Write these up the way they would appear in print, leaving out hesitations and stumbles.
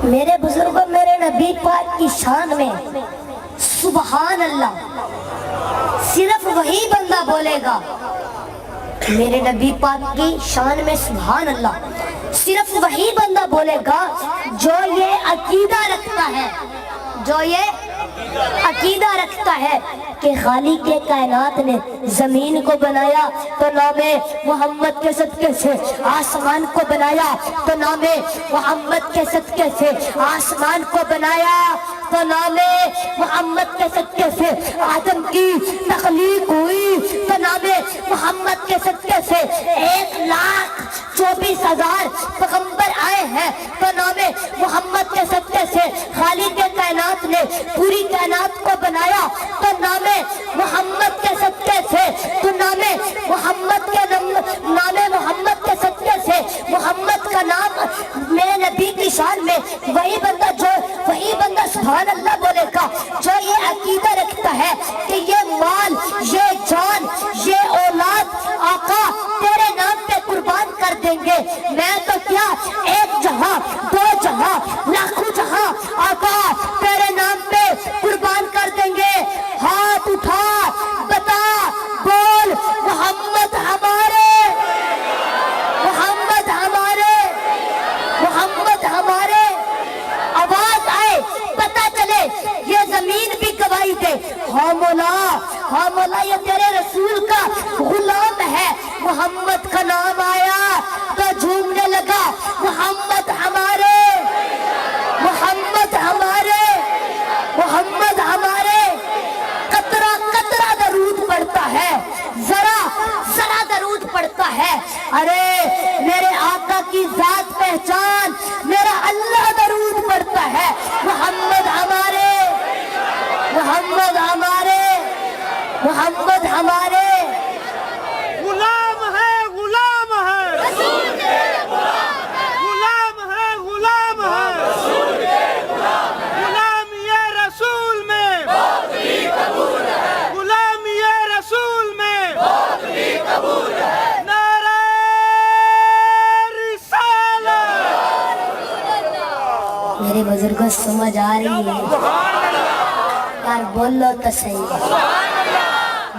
میرے بزرگوں، میرے نبی پاک کی شان میں سبحان اللہ صرف وہی بندہ بولے گا۔ میرے نبی پاک کی شان میں سبحان اللہ صرف وہی بندہ بولے گا جو یہ عقیدہ رکھتا ہے، جو یہ عقیدہ رکھتا ہے کہ خالق کائنات نے زمین کو بنایا تو نام محمد کے صدقے سے، آسمان کو بنایا تو نام محمد کے صدقے سے، آسمان کو بنایا تو نام محمد کے صدقے سے، آدم کی تخلیق ہوئی تو نام محمد کے صدقے سے، 1,24,000 پیغمبر آئے ہیں تو نام محمد کے صدقے سے، خالق کائنات نے پوری کائنات کو بنایا تو نام محمد کے صدقے سے، تو نام محمد کے صدقے سے، محمد کا نام میرے نبی کی شان میں وہی بندہ سبحان اللہ بولے گا جو یہ عقیدہ رکھتا ہے کہ یہ مال، یہ جان، یہ اولاد آقا تیرے نام پہ قربان کر دیں گے، میں تو کیا ایک جہاں، دو جہاں، لاکھوں جہاں آقا تیرے نام پہ قربان کر دیں گے۔ ہاتھ اٹھا بتا، بول محمد ہمارے، محمد ہمارے، محمد ہمارے، آواز آئے پتہ چلے یہ زمین بھی گواہی دے، ہاں مولا یہ تیرے رسول کا غلام ہے۔ محمد کا نام آیا تو جھومنے لگا، محمد ہمارے، محمد ہمارے، محمد ہمارے، قطرہ قطرہ درود پڑھتا ہے، ذرا ذرا درود پڑھتا ہے۔ ارے میرے آقا کی ذات پہچان، میرا اللہ درود پڑھتا ہے، محمد ہمارے، محمد ہمارے، محمد ہمارے، غلام ہے، غلام ہے، رسول کے غلام ہے، غلام ہے، غلام ہے، رسول کے غلام ہے، غلام یہ رسول میں بہت ہی قبول ہے، غلام یہ رسول میں بہت ہی قبول ہے۔ نعرہ رسالت، میرے بزرگوں سمجھ آ رہی ہے یار؟ بولو تو صحیح،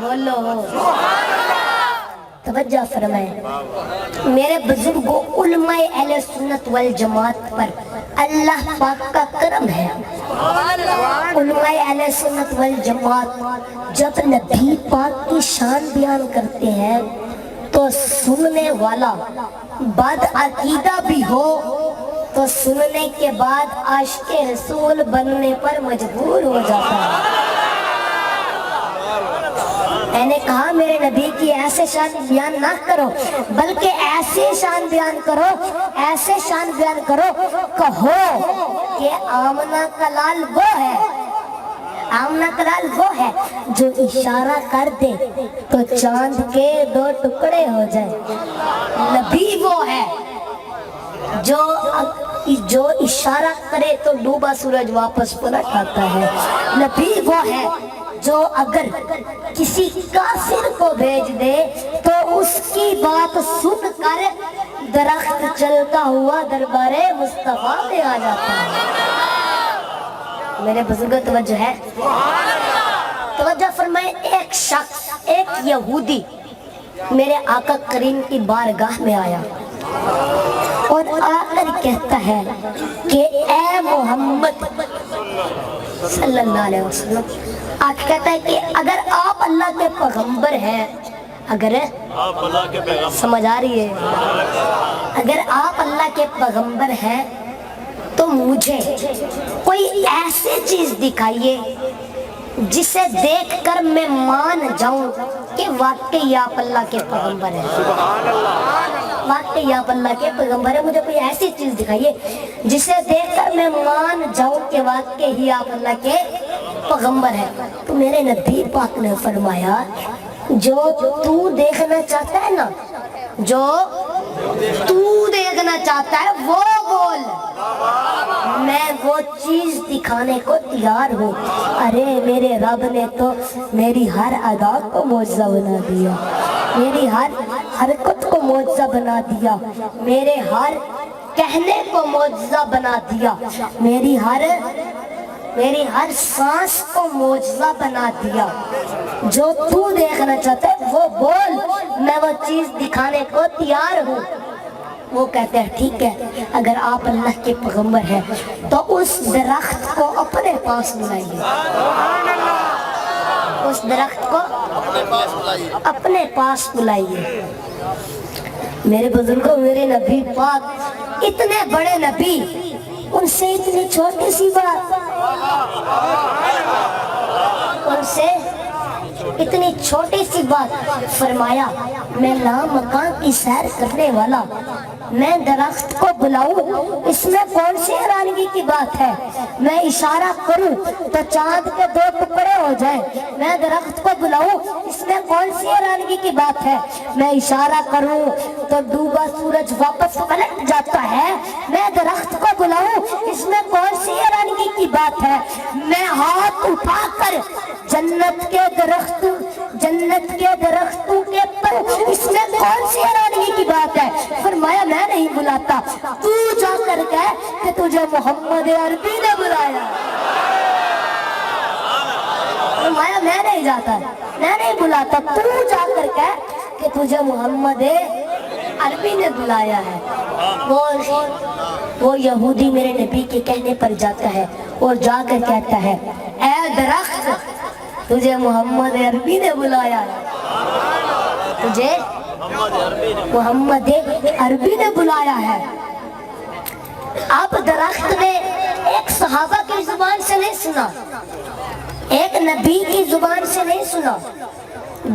بولو، توجہ فرمائیں۔ میرے بزرگوں، علماء اہل سنت والجماعت پر اللہ پاک کا کرم ہے۔ علماء اہل سنت والجماعت جب نبی پاک کی شان بیان کرتے ہیں تو سننے والا بد عقیدہ بھی ہو تو سننے کے بعد عاشق رسول بننے پر مجبور ہو جاتا ہے۔ میں نے کہا میرے نبی کی ایسے شان بیان نہ کرو، بلکہ ایسی شان بیان کرو، ایسے شان بیان کرو، کہو کہ آمنہ کا لال وہ ہے، آمنہ کا لال وہ ہے جو اشارہ کر دے تو چاند کے 2 ٹکڑے ہو جائے۔ نبی وہ ہے جو اشارہ کرے تو ڈوبا سورج واپس پلٹ آتا ہے۔ نبی وہ ہے جو اگر کسی کافر کو بھیج دے تو اس کی بات سن کر درخت چلتا ہوا دربار مصطفیٰ میں آ جاتا ہے۔ میرے بزرگوں توجہ ہے، توجہ فرمائیں۔ ایک شخص، ایک یہودی میرے آقا کریم کی بارگاہ میں آیا اور آ کر کہتا ہے کہ اے محمد صلی اللہ علیہ وسلم، آج کہتا ہے کہ اگر آپ اللہ کے پیغمبر ہیں، اگر آپ اللہ کے پیغمبر، سمجھ آ رہی ہے، اگر آپ اللہ کے پیغمبر ہیں تو مجھے کوئی ایسی چیز دکھائیے جسے دیکھ کر میں مان جاؤں کہ واقعی آپ اللہ کے پیغمبر ہیں، واقعی آپ اللہ کے پیغمبر ہیں۔ مجھے کوئی ایسی چیز دکھائیے جسے دیکھ کر میں مان جاؤں کہ واقعی آپ اللہ کے پیغمبر ہیں۔ تو میرے نبی پاک نے فرمایا جو تو دیکھنا چاہتا ہے نا، جو تو دیکھنا چاہتا ہے وہ بول، میں وہ چیز دکھانے کو تیار ہوں۔ ارے میرے رب نے تو میری ہر ادا کو معجزہ بنا دیا، میری ہر حرکت کو معجزہ بنا دیا، میرے ہر کہنے کو معجزہ بنا دیا، میری ہر سانس کو معجزہ بنا دیا، جو تو دیکھنا چاہتا ہے وہ بول، میں وہ چیز دکھانے کو تیار ہوں۔ وہ کہتے ہیں ٹھیک ہے، اگر آپ اللہ کے پیغمبر ہیں تو اس درخت کو اپنے پاس بلائیے، اس درخت کو اپنے پاس بلائیے۔ میرے بزرگوں، میرے نبی پاک اتنے بڑے نبی، ان سے اتنی چھوٹی سی بات، ان سے اتنی چھوٹی سی بات فرمایا، میں لامکان کی سیر کرنے والا، میں درخت کو بلاؤں، اس میں کون سی حیرانگی کی بات ہے؟ میں اشارہ کروں تو چاند کے 2 ٹکڑے ہو جائیں، میں درخت کو بلاؤں، اس میں کون سی حیرانگی کی بات ہے؟ میں اشارہ کروں تو ڈوبا سورج واپس پلٹ جاتا ہے، میں درخت کو بلاؤں، اس میں کون سی حیرانگی کی بات ہے؟ میں ہاتھ اٹھا کر جنت کے درختوں کے پر، اس میں کون سی حیرانگی کی بات ہے؟ فرمایا میں نہیں بلاتا، تو جا کر کہہ کہ تجھے محمد عربی نے بلایا۔ فرمایا میں نہیں جاتا، میں نہیں بلاتا، تو جا کر کہہ کہ تجھے محمد عربی نے بلایا ہے۔ وہ یہودی میرے نبی کے کہنے پر جاتا ہے اور جا کر کہتا ہے اے درخت، تجھے محمد عربی نے بلایا ہے، تجھے محمد عربی نے بلایا ہے۔ اب درخت نے ایک صحابہ کی زبان سے نہیں سنا، ایک نبی کی زبان سے نہیں سنا،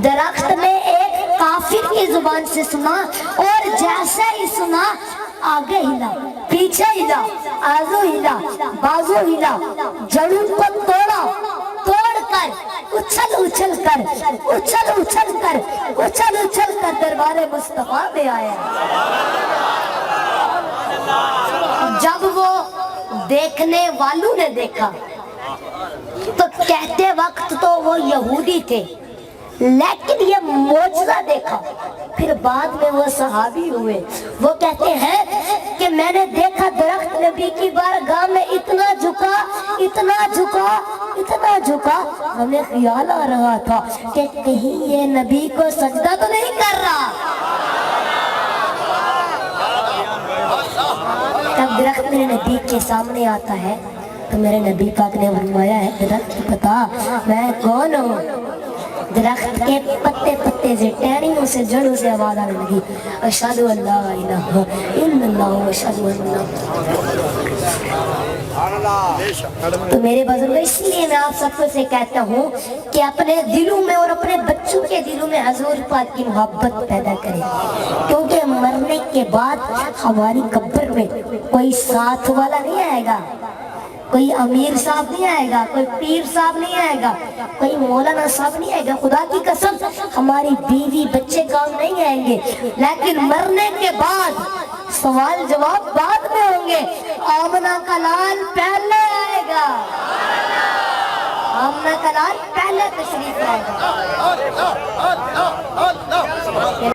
درخت نے ایک کافر کی زبان سے سنا، اور جیسے ہی سنا آگے ہلا، پیچھے ہلا، آزو ہلا، بازو ہلا، جڑوں کو توڑا، توڑ کر اچھل اچھل کر دربار مصطفیٰ میں آیا۔ جب وہ دیکھنے والوں نے دیکھا تو کہتے وقت تو وہ یہودی تھے، لیکن یہ معجزہ دیکھا، پھر بعد میں وہ صحابی ہوئے۔ وہ کہتے ہیں کہ میں نے دیکھا درخت نبی کی بارگاہ میں اتنا جھکا، ہمیں خیال آ رہا تھا کہ کہیں یہ نبی کو سجدہ تو نہیں کر رہا۔ تب درخت میرے نبی کے سامنے آتا ہے تو میرے نبی پاک نے فرمایا ہے درخت بتا میں کون ہوں؟ درخت کے پتے سے، ٹہنیوں سے، جڑوں سے آواز آنے لگی، اشہد ان لا الہ الا اللہ واشہد ان محمد۔ تو میرے بزرگ، اس لیے میں آپ سب سے کہتا ہوں کہ اپنے دلوں میں اور اپنے بچوں کے دلوں میں حضور پاک کی محبت پیدا کریں، کیونکہ مرنے کے بعد ہماری قبر میں کوئی ساتھ والا نہیں آئے گا، کوئی امیر صاحب نہیں آئے گا، کوئی پیر صاحب نہیں آئے گا، کوئی مولانا صاحب نہیں آئے گا، خدا کی قسم ہماری بیوی بچے کام نہیں آئیں گے، لیکن مرنے کے بعد سوال جواب بعد میں ہوں گے۔ آمنہ کا لال پہلے آئے گا، آمنہ کا لال پہلے تشریف لائے گا۔